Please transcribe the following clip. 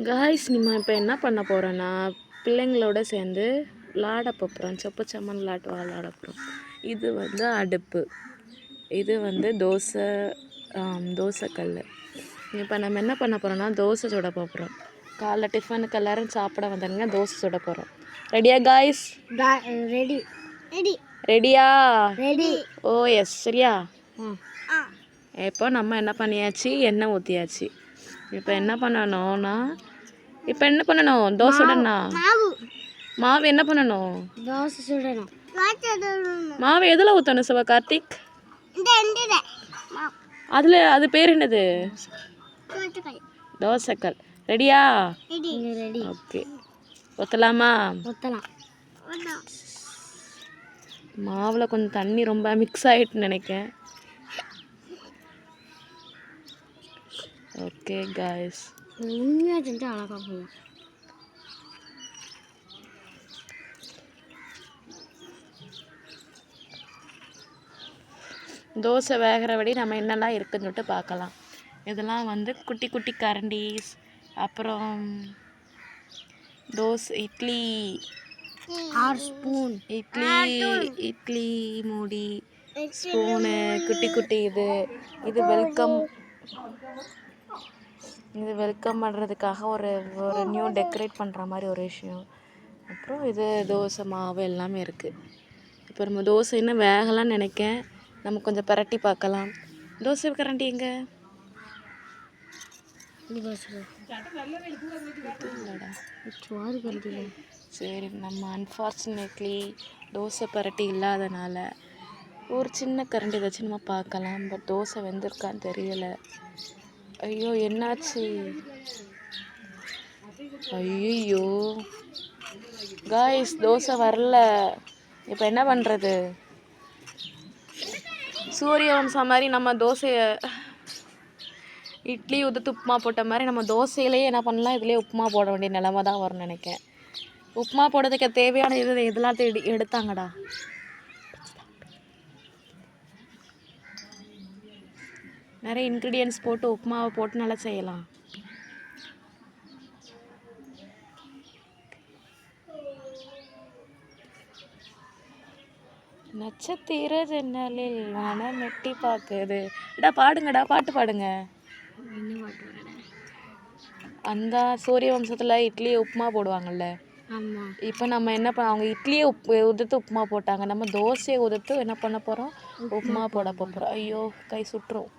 Guys நம்ம இப்போ என்ன பண்ண போகிறோன்னா பிள்ளைங்களோட சேர்ந்து விளாட போகிறோம். சொப்புச்சம்மன் விளாட போகிறோம். இது வந்து அடுப்பு, இது வந்து தோசைக்கல். இப்போ நம்ம என்ன பண்ண போகிறோன்னா தோசை சுட போகிறோம். காலைல டிஃபனுக்கு எல்லோரும் சாப்பிட வந்தாங்க, தோசை சுட போகிறோம். ரெடியா காய்ஸ்? ரெடி. ரெடியா? ரெடி. ஓ எஸ். சரியா? இப்போ நம்ம என்ன பண்ணியாச்சு, எண்ணெய் ஊற்றியாச்சு. இப்போ என்ன பண்ணணும்னா தோசை சுடணும். மாவு என்ன பண்ணணும்? தோசை சுடணும். மாவு எதில் ஊற்றணும் சிவகார்த்திக்? அது பேர் என்னது? தோசைக்கல். ரெடியா? ரெடி. ஓகே, ஊற்றலாமா? ஊற்றலாம். மாவில் கொஞ்சம் தண்ணி ரொம்ப மிக்ஸ் ஆகிட்டுன்னு நினைக்கிறேன். ஓகே காய்ஸ், உண்மையாக செஞ்சு அழகாக போகலாம். தோசை வேகிறபடி நம்ம என்னெல்லாம் இருக்குன்னு சொல்லிட்டு பார்க்கலாம். இதெல்லாம் வந்து குட்டி குட்டி கரண்டிஸ், அப்புறம் இட்லி ஸ்பூன், இட்லி மூடி, ஸ்பூனு, குட்டி குட்டி இது வெல்கம் பண்ணுறதுக்காக ஒரு நியூ டெக்கரேட் பண்ணுற மாதிரி ஒரு விஷயம். அப்புறம் இது தோசை மாவு எல்லாமே இருக்குது. இப்போ நம்ம தோசை இன்னும் வேகலான்னு நினைக்கேன். நம்ம கொஞ்சம் பரட்டி பார்க்கலாம். தோசை கரண்டி எங்கே? சரி, நம்ம அன்ஃபார்ச்சுனேட்லி தோசை பரட்டி இல்லாதனால ஒரு சின்ன கரண்டி வச்சு நம்ம பார்க்கலாம். பட் தோசை வெந்திருக்கான்னு தெரியலை. ஐயோ என்னாச்சு? ஐயோ காய்ஸ், தோசை வரல. இப்போ என்ன பண்ணுறது? சூரியவம்சம் மாதிரி நம்ம தோசையை இட்லி உதுத்து உப்புமா போட்ட மாதிரி நம்ம தோசையிலேயே என்ன பண்ணலாம், இதுலேயே உப்புமா போட வேண்டிய நிலமை தான் வரும்னு நினைக்கிறேன். உப்புமா போடுறதுக்கு தேவையான இதெல்லாம் எடுத்தாங்கடா. நிறைய இன்க்ரீடியன்ஸ் போட்டு உப்புமாவை போட்டு நல்லா செய்யலாம். நட்சத்திர ஜன்னலில் மனம் எட்டி பார்க்குது. பாடுங்கடா, பாட்டு பாடுங்க. அந்த சூரிய வம்சத்தில் இட்லி உப்புமா போடுவாங்கல்ல. இப்போ நம்ம என்ன அவங்க இட்லியை உதுத்து உப்புமா போட்டாங்க, நம்ம தோசையை உதுத்து என்ன பண்ண போகிறோம்? உப்புமா போட போகிறோம். ஐயோ கை சுட்டுரும்.